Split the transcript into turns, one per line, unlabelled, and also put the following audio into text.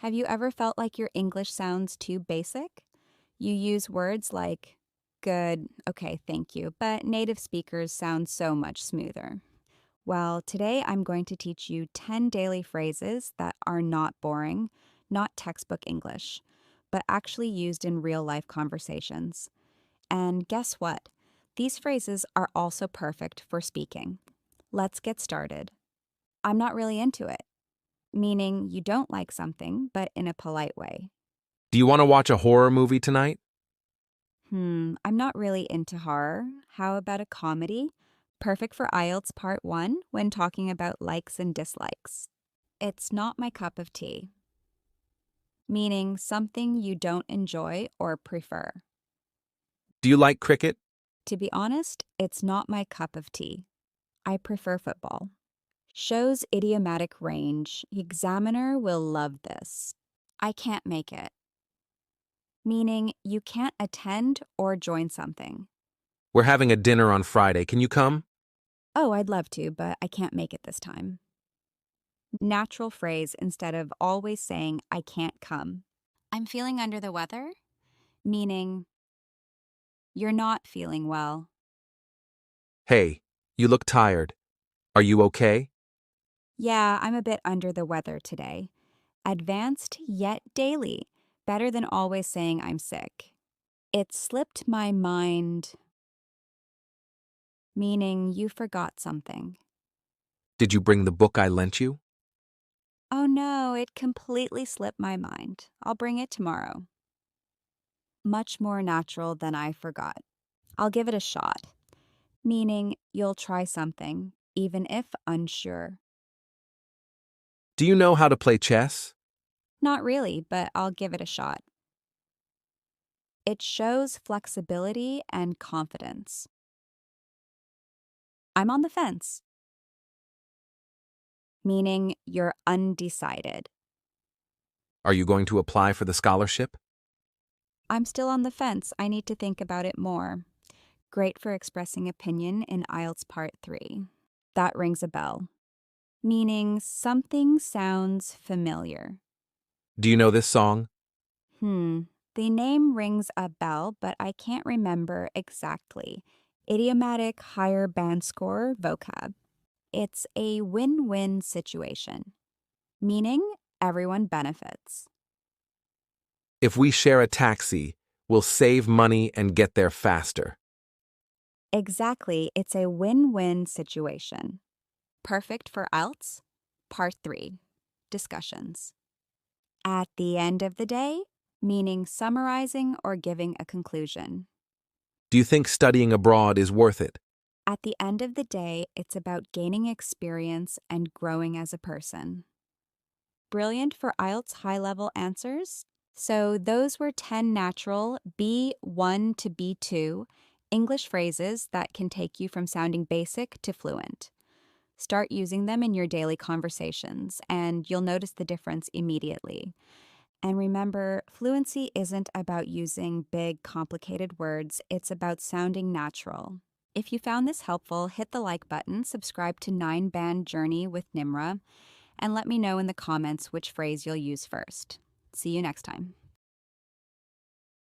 Have you ever felt like your English sounds too basic? You use words like good, okay, thank you, but native speakers sound so much smoother. Well, today I'm going to teach you 10 daily phrases that are not boring, not textbook English, but actually used in real life conversations. And guess what? These phrases are also perfect for speaking. Let's get started. I'm not really into it, meaning you don't like something, but in a polite way.
Do you want to watch a horror movie tonight?
I'm not really into horror. How about a comedy? Perfect for IELTS Part 1 when talking about likes and dislikes. It's not my cup of tea, meaning something you don't enjoy or prefer.
Do you like cricket?
To be honest, it's not my cup of tea. I prefer football. Shows idiomatic range. Examiner will love this. I can't make it, meaning you can't attend or join something.
We're having a dinner on Friday. Can you come?
Oh, I'd love to, but I can't make it this time. Natural phrase instead of always saying, I can't come. I'm feeling under the weather, meaning you're not feeling well.
Hey, you look tired. Are you okay?
Yeah, I'm a bit under the weather today. Advanced yet daily, better than always saying I'm sick. It slipped my mind, meaning you forgot something.
Did you bring the book I lent you?
Oh no, it completely slipped my mind. I'll bring it tomorrow. Much more natural than I forgot. I'll give it a shot, meaning you'll try something, even if unsure.
Do you know how to play chess?
Not really, but I'll give it a shot. It shows flexibility and confidence. I'm on the fence, meaning you're undecided.
Are you going to apply for the scholarship?
I'm still on the fence. I need to think about it more. Great for expressing opinion in IELTS Part 3. That rings a bell, meaning something sounds familiar.
Do you know this song?
Hmm, the name rings a bell, but I can't remember exactly. Idiomatic higher band score vocab. It's a win-win situation, meaning everyone benefits.
If we share a taxi, we'll save money and get there faster.
Exactly, it's a win-win situation. Perfect for IELTS, Part 3, discussions. At the end of the day, meaning summarizing or giving a conclusion.
Do you think studying abroad is worth it?
At the end of the day, it's about gaining experience and growing as a person. Brilliant for IELTS high-level answers? So those were 10 natural B1 to B2 English phrases that can take you from sounding basic to fluent. Start using them in your daily conversations, and you'll notice the difference immediately. And remember, fluency isn't about using big, complicated words, it's about sounding natural. If you found this helpful, hit the like button, subscribe to 9-Band Journey with Nimra, and let me know in the comments which phrase you'll use first. See you next time.